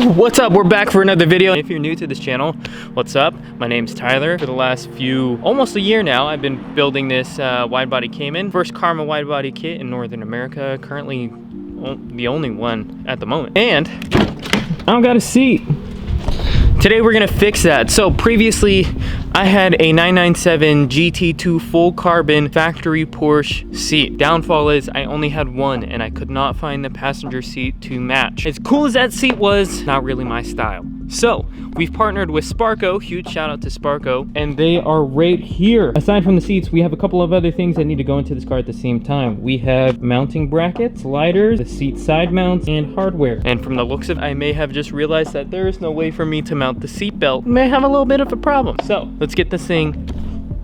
What's up? We're back for another video. If you're new to this channel, what's up? My name's Tyler. For the last almost a year now, I've been building this Widebody Cayman. First Karma Widebody kit in Northern America. Currently the only one at the moment. And I don't got a seat. Today we're gonna fix that. So previously I had a 997 GT2 full carbon factory Porsche seat. Downfall is I only had one and I could not find the passenger seat to match. As cool as that seat was, not really my style. So we've partnered with Sparco, huge shout out to Sparco, and they are right here. Aside from the seats, we have a couple of other things that need to go into this car at the same time. We have mounting brackets, sliders, the seat side mounts, and hardware. And from the looks of it, I may have just realized that there is no way for me to mount the seat belt. May have a little bit of a problem. So let's get this thing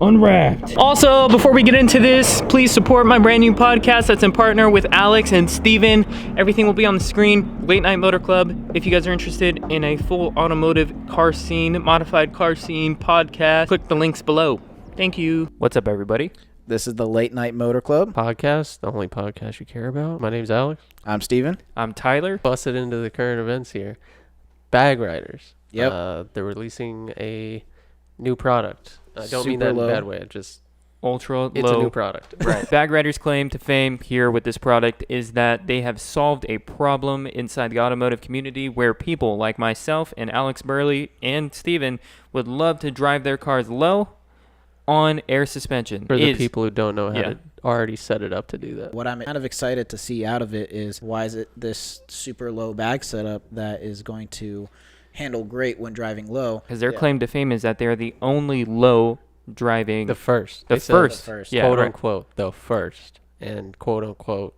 unwrapped. Also, before we get into this, please support my brand new podcast that's in partner with Alex and Steven. Everything will be on the screen. Late Night Motor Club. If you guys are interested in a full automotive car scene, modified car scene podcast, click the links below. Thank you. What's up, everybody? This is the Late Night Motor Club podcast, the only podcast you care about. My name's Alex. I'm Steven. I'm Tyler. Busted into the current events here. Bag Riders. Yep. They're releasing a new product. I don't mean that in a bad way. Just ultra it's low. A new product. Right. Bag Riders' claim to fame here with this product is that they have solved a problem inside the automotive community where people like myself and Alex Burley and Steven would love to drive their cars low on air suspension. For the people who don't know how to already set it up to do that. What I'm kind of excited to see out of it is why is it this super low bag setup that is going to handle great when driving low. Because their claim to fame is that they're the only low driving. The first. The first. Yeah, quote unquote. The first. And quote unquote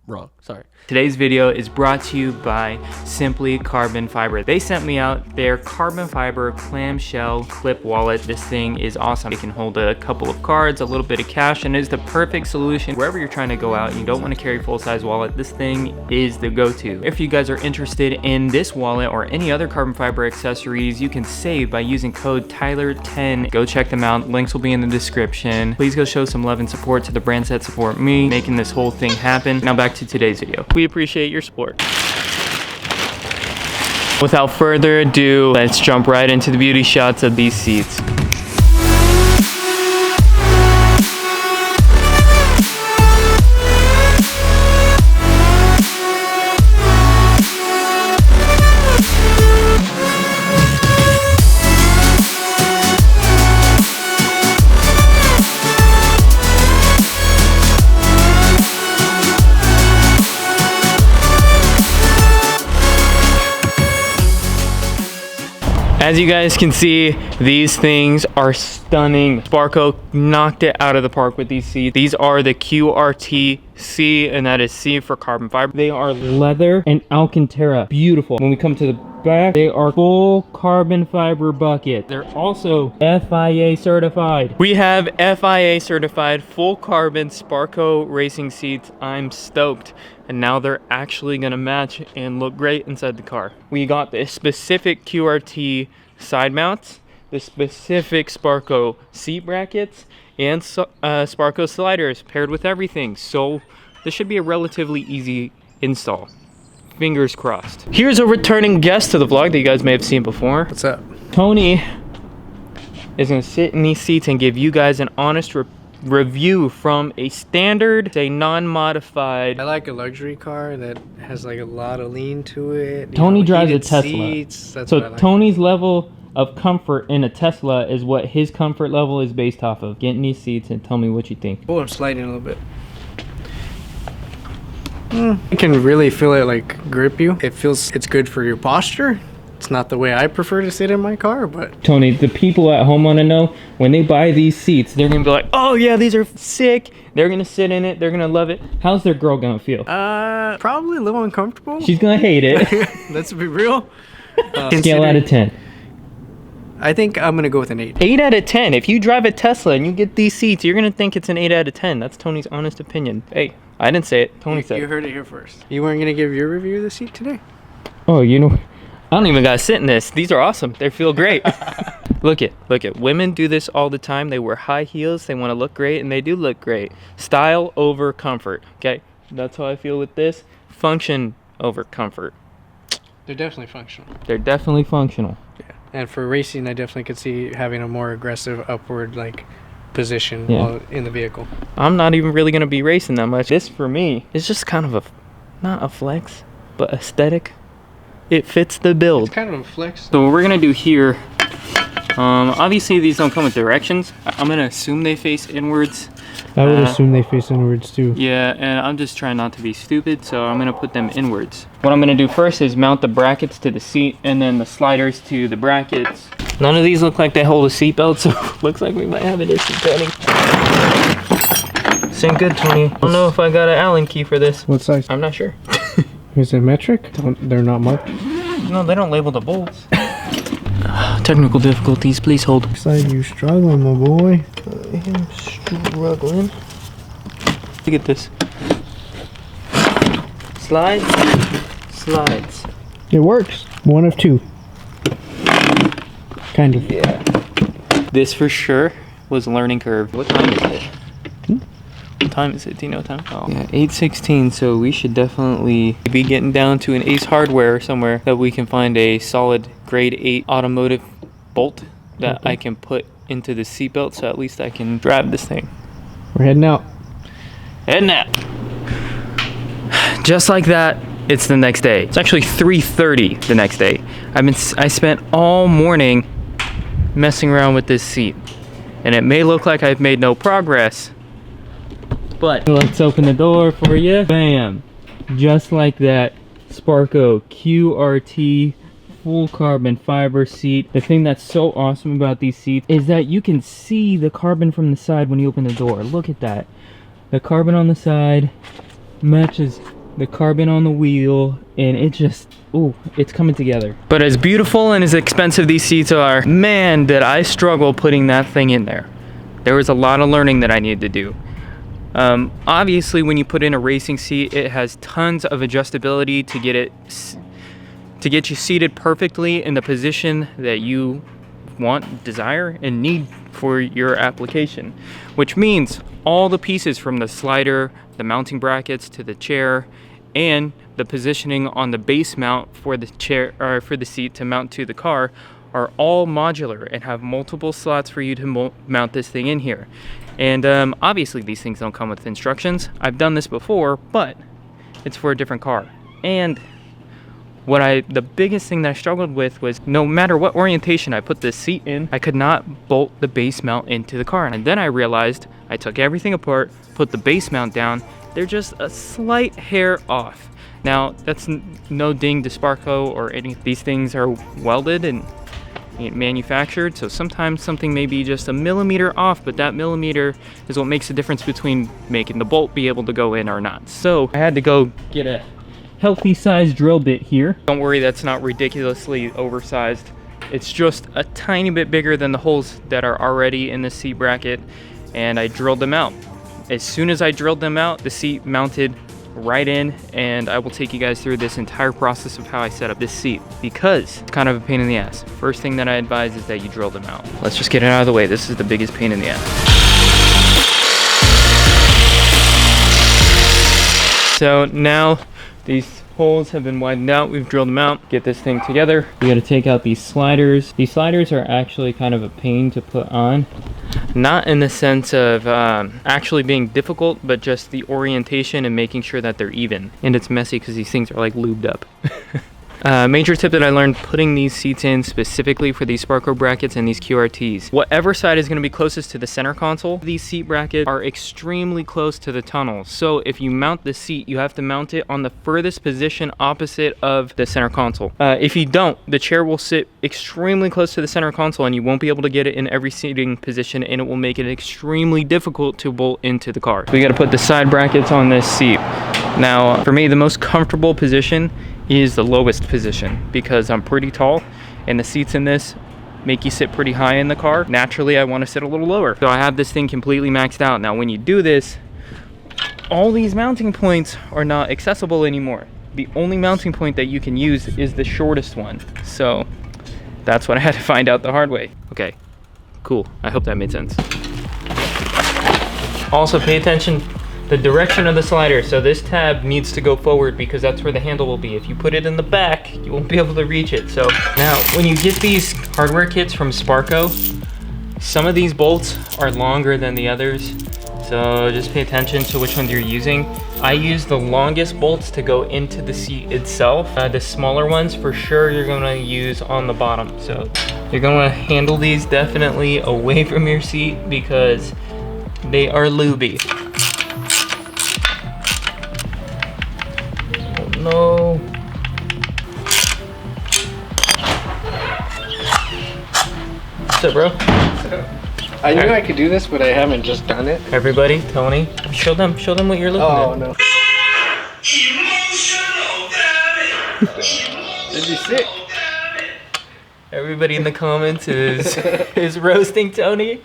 wrong. Sorry. Today's video is brought to you by Simply Carbon Fiber. They sent me out their carbon fiber clamshell clip wallet. This thing is awesome. It can hold a couple of cards, a little bit of cash, and is the perfect solution wherever you're trying to go out and you don't want to carry a full-size wallet. This thing is the go-to. If you guys are interested in this wallet or any other carbon fiber accessories, you can save by using code Tyler10. Go check them out. Links will be in the description. Please go show some love and support to the brands that support me, making this whole thing happen. Now back to today's video. We appreciate your support. Without further ado, let's jump right into the beauty shots of these seats. As you guys can see, these things are stunning. Sparco knocked it out of the park with these seats. These are the QRT-C, and that is C for carbon fiber. They are leather and Alcantara. Beautiful. When we come to the back, they are full carbon fiber bucket. They're also FIA certified. We have FIA certified full carbon Sparco racing seats. I'm stoked. And now they're actually gonna match and look great inside the car. We got the specific QRT side mounts, the specific Sparco seat brackets, and Sparco sliders paired with everything. So this should be a relatively easy install. Fingers crossed. Here's a returning guest to the vlog that you guys may have seen before. What's up? Tony is gonna sit in these seats and give you guys an honest review from a standard, say non-modified. I like a luxury car that has like a lot of lean to it. Tony drives a Tesla. Seats, that's so what I like. Tony's level of comfort in a Tesla is what his comfort level is based off of. Get in these seats and tell me what you think. Oh, I'm sliding a little bit. You can really feel it like grip you. It's good for your posture. It's not the way I prefer to sit in my car, but Tony, the people at home want to know when they buy these seats, they're gonna be like, oh yeah, these are sick. They're gonna sit in it, they're gonna love it. How's their girl gonna feel? probably a little uncomfortable. She's gonna hate it. Let's be real. Scale out of 10. I think I'm gonna go with an 8. 8 out of 10. If you drive a Tesla and you get these seats, you're gonna think it's an 8 out of 10. That's Tony's honest opinion. Hey, I didn't say it. Tony said it. You heard it here first. You weren't gonna give your review of the seat today? Oh, you know, I don't even gotta sit in this. These are awesome. They feel great. Look at. Women do this all the time. They wear high heels. They want to look great, and they do look great. Style over comfort. Okay, that's how I feel with this. Function over comfort. They're definitely functional. They're definitely functional. Yeah. And for racing, I definitely could see having a more aggressive upward like position Yeah. while in the vehicle. I'm not even really gonna be racing that much. This for me is just kind of not a flex, but aesthetic. It fits the build. It's kind of a flex. So what we're gonna do here, obviously these don't come with directions. I'm gonna assume they face inwards. I would assume they face inwards too. Yeah, and I'm just trying not to be stupid, so I'm gonna put them inwards. What I'm gonna do first is mount the brackets to the seat and then the sliders to the brackets. None of these look like they hold a seatbelt, so looks like we might have an issue turning. This ain't good, Tony. I don't know if I got an Allen key for this. What size? I'm not sure. Is it metric? They're not marked. No, they don't label the bolts. Technical difficulties, please hold. Looks like you struggling, my boy. I am struggling. Look at this. Slides. Slides. It works. One of two. Kind of. Yeah. This for sure was a learning curve. What time is it? What time is it? Do you know what time? Oh. Yeah, 8:16, so we should definitely be getting down to an Ace Hardware somewhere that we can find a solid grade 8 automotive bolt that I can put into the seatbelt, so at least I can drive this thing. We're heading out. Heading out. Just like that, it's the next day. It's actually 3:30 the next day. I spent all morning messing around with this seat, and it may look like I've made no progress, but let's open the door for you. Bam! Just like that, Sparco QRT full carbon fiber seat. The thing that's so awesome about these seats is that you can see the carbon from the side when you open the door. Look at that. The carbon on the side matches the carbon on the wheel, and it just, ooh, it's coming together. But as beautiful and as expensive these seats are, man, did I struggle putting that thing in there. There was a lot of learning that I needed to do. Obviously, when you put in a racing seat, it has tons of adjustability to get you seated perfectly in the position that you want, desire, and need for your application. Which means all the pieces from the slider, the mounting brackets to the chair, and the positioning on the base mount for the chair or for the seat to mount to the car are all modular and have multiple slots for you to mount this thing in here. And obviously these things don't come with instructions. I've done this before, but it's for a different car. And the biggest thing that I struggled with was no matter what orientation I put this seat in, I could not bolt the base mount into the car. And then I realized I took everything apart, put the base mount down. They're just a slight hair off. Now, that's no ding to Sparco or any. These things are welded and manufactured, so sometimes something may be just a millimeter off, but that millimeter is what makes the difference between making the bolt be able to go in or not. So I had to go get a healthy sized drill bit here. Don't worry, that's not ridiculously oversized. It's just a tiny bit bigger than the holes that are already in the seat bracket, and I drilled them out. As soon as I drilled them out, the seat mounted right in, and I will take you guys through this entire process of how I set up this seat, because it's kind of a pain in the ass. First thing that I advise is that you drill them out. Let's just get it out of the way. This is the biggest pain in the ass. So now these holes have been widened out. We've drilled them out. Get this thing together. We got to take out these sliders. These sliders are actually kind of a pain to put on. Not in the sense of actually being difficult, but just the orientation and making sure that they're even. And it's messy because these things are like lubed up. Major tip that I learned putting these seats in specifically for these Sparco brackets and these QRTs. Whatever side is going to be closest to the center console, these seat brackets are extremely close to the tunnel. So if you mount the seat, you have to mount it on the furthest position opposite of the center console. If you don't, the chair will sit extremely close to the center console and you won't be able to get it in every seating position, and it will make it extremely difficult to bolt into the car. So we got to put the side brackets on this seat. Now, for me, the most comfortable position is the lowest position because I'm pretty tall and the seats in this make you sit pretty high in the car. Naturally, I want to sit a little lower. So I have this thing completely maxed out. Now, when you do this, all these mounting points are not accessible anymore. The only mounting point that you can use is the shortest one. So that's what I had to find out the hard way. Okay, cool. I hope that made sense. Also, pay attention the direction of the slider. So this tab needs to go forward because that's where the handle will be. If you put it in the back, you won't be able to reach it. So now when you get these hardware kits from Sparco, some of these bolts are longer than the others. So just pay attention to which ones you're using. I use the longest bolts to go into the seat itself. The smaller ones for sure you're gonna use on the bottom. So you're gonna handle these definitely away from your seat because they are lubey. Oh no. What's up, bro? I knew I could do this, but I haven't just done it. Everybody, Tony, show them what you're looking at. Oh no. That'd be sick. Everybody in the comments is roasting Tony.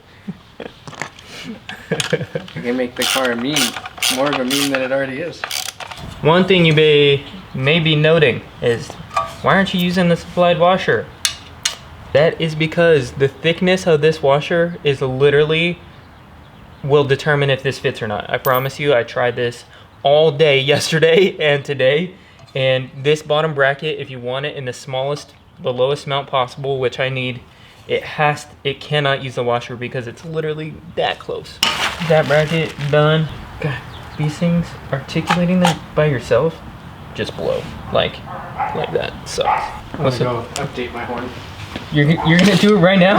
You can make the car a meme, more of a meme than it already is. One thing you may be noting is, why aren't you using the supplied washer? That is because the thickness of this washer is literally will determine if this fits or not. I promise you, I tried this all day yesterday and today, and this bottom bracket, if you want it in the lowest amount possible, which I need, it cannot use the washer because it's literally that close. That bracket done. God, these things, articulating them by yourself, just blow like that. Sucks. I'm gonna go update my horn. You're gonna do it right now?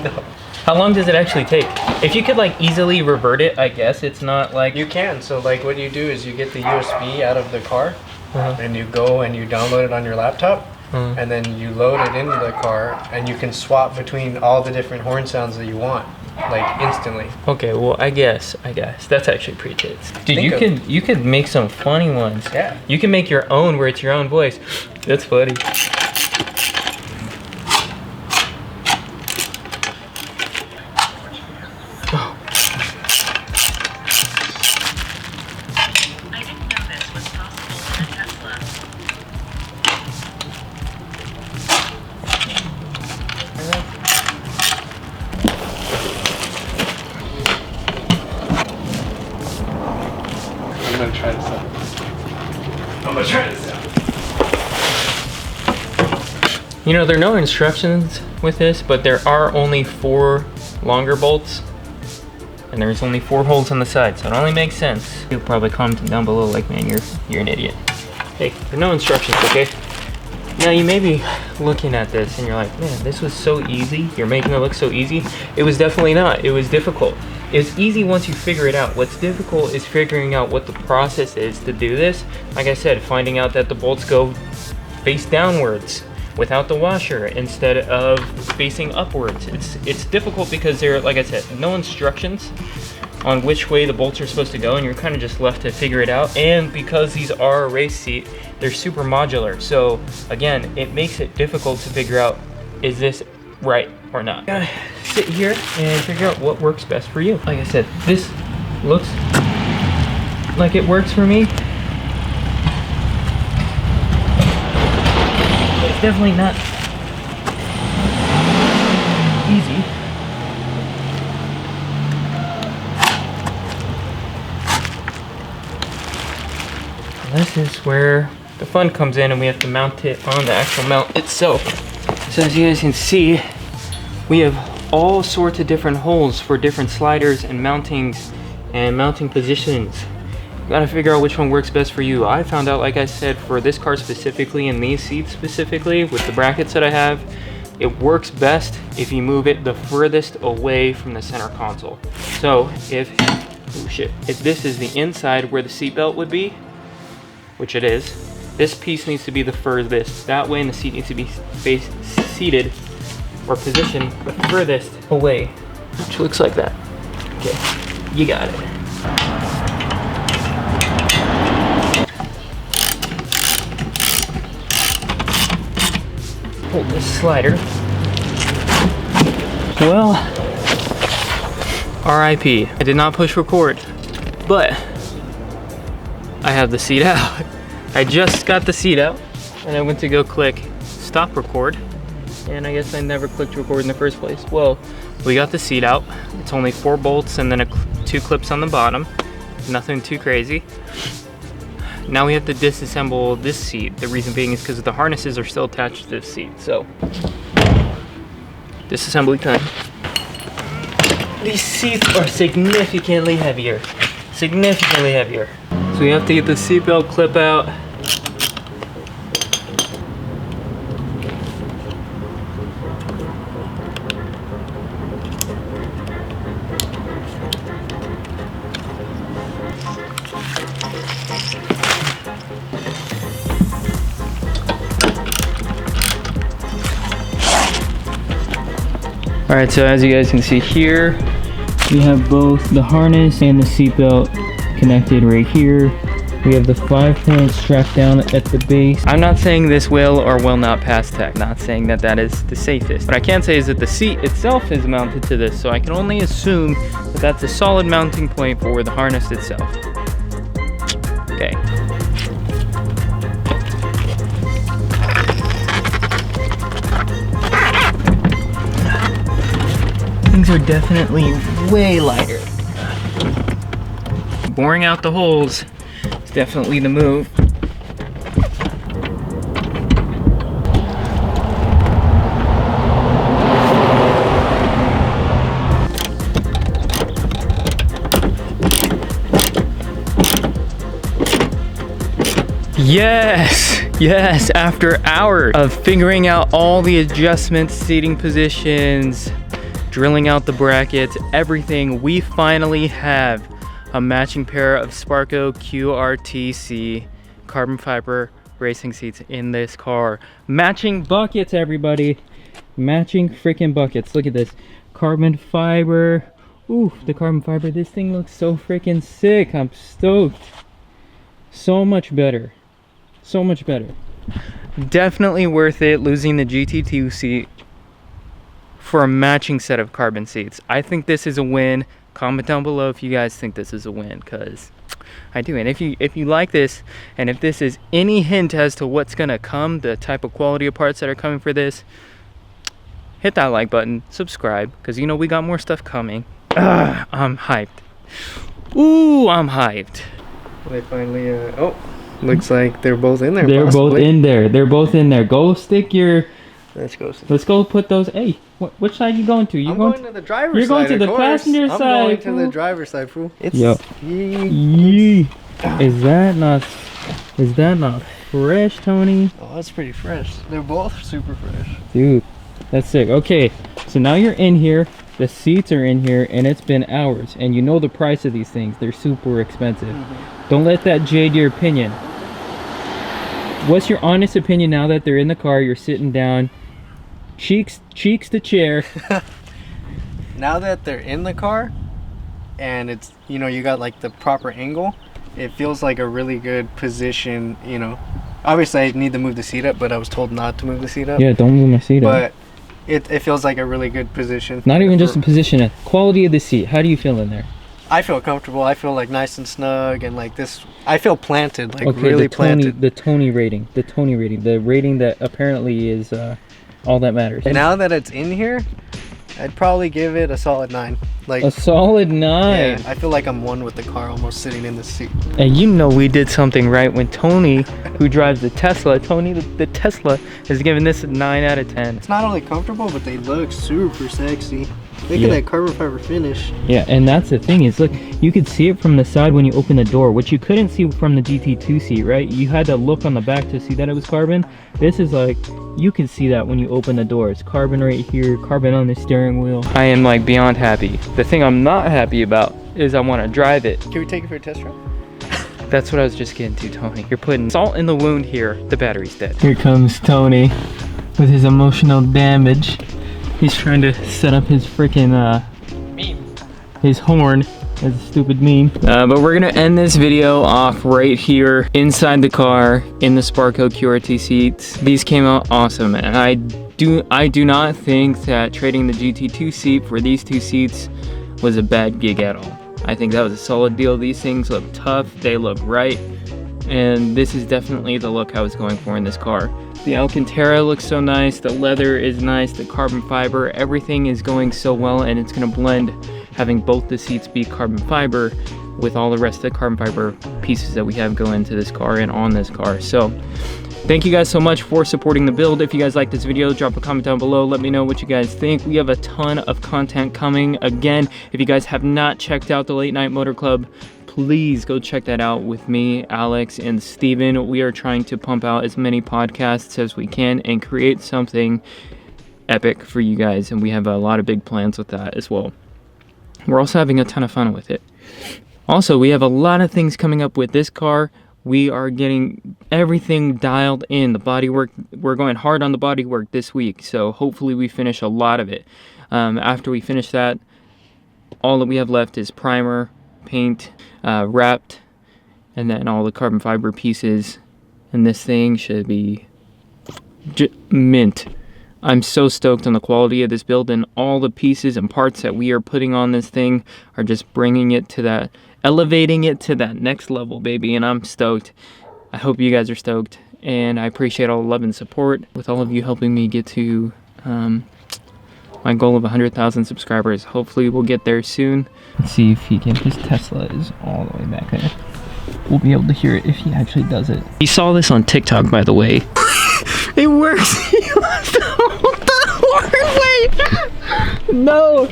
No. How long does it actually take? If you could like easily revert it, I guess it's not like... You can. So like what you do is you get the USB out of the car, and you go and you download it on your laptop, and then you load it into the car, and you can swap between all the different horn sounds that you want, like instantly. Okay, well I guess that's actually pretty tits. Dude, you could make some funny ones. Yeah. You can make your own where it's your own voice. That's funny. I'm gonna try this out. You know, there are no instructions with this, but there are only 4 longer bolts, and there's only 4 holes on the side, so it only makes sense. You'll probably comment down below like, man, you're an idiot. Hey, there are no instructions, okay? Now you may be looking at this and you're like, man, this was so easy. You're making it look so easy. It was definitely not. It was difficult. It's easy once you figure it out. What's difficult is figuring out what the process is to do this. Like I said, finding out that the bolts go face downwards without the washer instead of facing upwards. It's difficult because there are, like I said, no instructions on which way the bolts are supposed to go, and you're kind of just left to figure it out. And because these are a race seat, they're super modular. So again, it makes it difficult to figure out, is this right or not? You gotta sit here and figure out what works best for you. Like I said, this looks like it works for me. It's definitely not easy. This is where the fun comes in, and we have to mount it on the actual mount itself. So as you guys can see, we have all sorts of different holes for different sliders and mountings and mounting positions. You gotta figure out which one works best for you. I found out, like I said, for this car specifically and these seats specifically with the brackets that I have, it works best if you move it the furthest away from the center console. So if this is the inside where the seat belt would be, which it is, this piece needs to be the furthest. That way, and the seat needs to be seated or positioned the furthest away, which looks like that. Okay, you got it. Hold this slider. Well, RIP. I did not push record, but I have the seat out. I just got the seat out, and I went to go click stop record, and I guess I never clicked record in the first place. Well, we got the seat out. It's only 4 bolts and then 2 clips on the bottom. Nothing too crazy. Now we have to disassemble this seat. The reason being is because the harnesses are still attached to this seat. So, disassembly time. These seats are significantly heavier. Significantly heavier. So we have to get the seatbelt clip out. All right, so as you guys can see here, we have both the harness and the seatbelt connected right here. We have the 5-point strap down at the base. I'm not saying this will or will not pass tech, not saying that that is the safest. What I can say is that the seat itself is mounted to this, so I can only assume that that's a solid mounting point for the harness itself. Okay. Things are definitely way lighter. Boring out the holes is definitely the move. Yes, yes, after hours of figuring out all the adjustments, seating positions, drilling out the brackets, everything, we finally have a matching pair of Sparco QRTC carbon fiber racing seats in this car. Matching buckets, everybody. Matching freaking buckets. Look at this. Carbon fiber. Ooh, the carbon fiber. This thing looks so freaking sick. I'm stoked. So much better. So much better. Definitely worth it losing the GT2 seat for a matching set of carbon seats. I think this is a win. Comment down below if you guys think this is a win, because I do. And if you like this, and if this is any hint as to what's gonna come, the type of quality of parts that are coming for this, hit that like button, subscribe, because you know we got more stuff coming. I'm hyped. Ooh, I'm hyped. They finally, oh, looks like they're both in there. They're possibly. both in there. They're both in there. Go stick your... Let's go. Let's go put those... Hey, which side you going to? I'm going to the driver's side. You're going to the of passenger course. side. I'm going to fool. the driver's side, fool. It's... Yo. Yee. Is that not fresh, Tony? Oh, that's pretty fresh. They're both super fresh. Dude, that's sick. Okay, so now you're in here. The seats are in here, and it's been hours. And you know the price of these things. They're super expensive. Don't let that jade your opinion. What's your honest opinion now that they're in the car? You're sitting down, cheeks to chair. Now that they're in the car, and it's, you know, you got like the proper angle, it feels like a really good position. You know, obviously I need to move the seat up, but I was told not to move the seat up. Yeah, don't move my seat up. But it feels like a really good position. Not even just the position, quality of the seat. How do you feel in there? I feel comfortable. I feel like nice and snug, and like this, I feel planted, like okay, really the Tony, planted. The Tony rating, the rating that apparently is all that matters. And now that it's in here, I'd probably give it a solid 9. Like a solid 9. Yeah, I feel like I'm one with the car, almost sitting in the seat. And you know we did something right when Tony, who drives the Tesla, the Tesla has given this a 9 out of 10. It's not only comfortable, but they look super sexy. Look at that carbon fiber finish. Yeah, and that's the thing is, look, you could see it from the side when you open the door, which you couldn't see from the GT2 seat, right? You had to look on the back to see that it was carbon. This is like, you can see that when you open the door. It's carbon right here, carbon on the steering wheel. I am like beyond happy. The thing I'm not happy about is I want to drive it. Can we take it for a test drive? That's what I was just getting to, Tony. You're putting salt in the wound here. The battery's dead. Here comes Tony with his emotional damage. He's trying to set up his freaking his horn as a stupid meme. But we're gonna end this video off right here inside the car in the Sparco QRT seats. These came out awesome, and I do not think that trading the GT2 seat for these two seats was a bad gig at all. I think that was a solid deal. These things look tough, they look right, and this is definitely the look I was going for in this car. The Alcantara looks so nice, the leather is nice, the carbon fiber, everything is going so well, and it's gonna blend having both the seats be carbon fiber with all the rest of the carbon fiber pieces that we have going into this car and on this car. So thank you guys so much for supporting the build. If you guys like this video, drop a comment down below. Let me know what you guys think. We have a ton of content coming. Again, if you guys have not checked out the Late Night Motor Club, please go check that out with me, Alex, and Steven. We are trying to pump out as many podcasts as we can and create something epic for you guys. And we have a lot of big plans with that as well. We're also having a ton of fun with it. Also, we have a lot of things coming up with this car. We are getting everything dialed in. The bodywork, we're going hard on the bodywork this week, so hopefully we finish a lot of it. After we finish that, all that we have left is primer, paint, wrapped, and then all the carbon fiber pieces. And this thing should be mint. I'm so stoked on the quality of this build, and all the pieces and parts that we are putting on this thing are just bringing it to that, elevating it to that next level, baby, and I'm stoked. I hope you guys are stoked, and I appreciate all the love and support with all of you helping me get to my goal of 100,000 subscribers. Hopefully we'll get there soon. Let's see if he can. His Tesla is all the way back there. We'll be able to hear it if he actually does it. He saw this on TikTok, by the way. It works. He wants to hold the horn. Wait. No.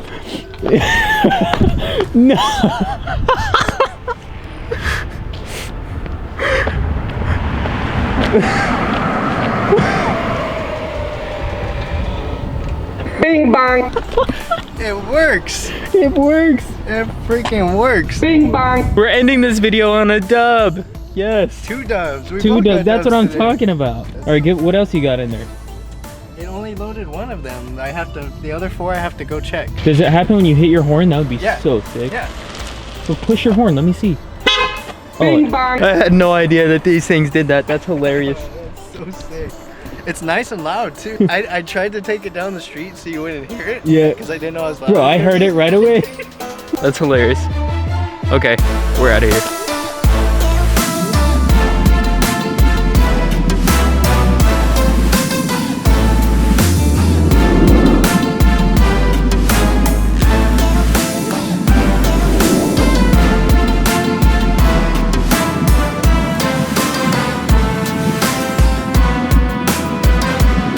No. Bing bang. It works. It works. It freaking works. Bing bang. We're ending this video on a dub. Yes. 2 dubs. We 2 both got dubs. That's what I'm today. talking about. All right, what else you got in there? It only loaded 1 of them. I have to. The other 4 I have to go check. Does it happen when you hit your horn? That would be so sick. Yeah. So push your horn. Let me see. Bing bang. I had no idea that these things did that. That's hilarious. It's so sick. It's nice and loud too. I tried to take it down the street so you wouldn't hear it. Yeah. Because I didn't know I was loud. Bro, I heard it right away. That's hilarious. Okay, we're out of here.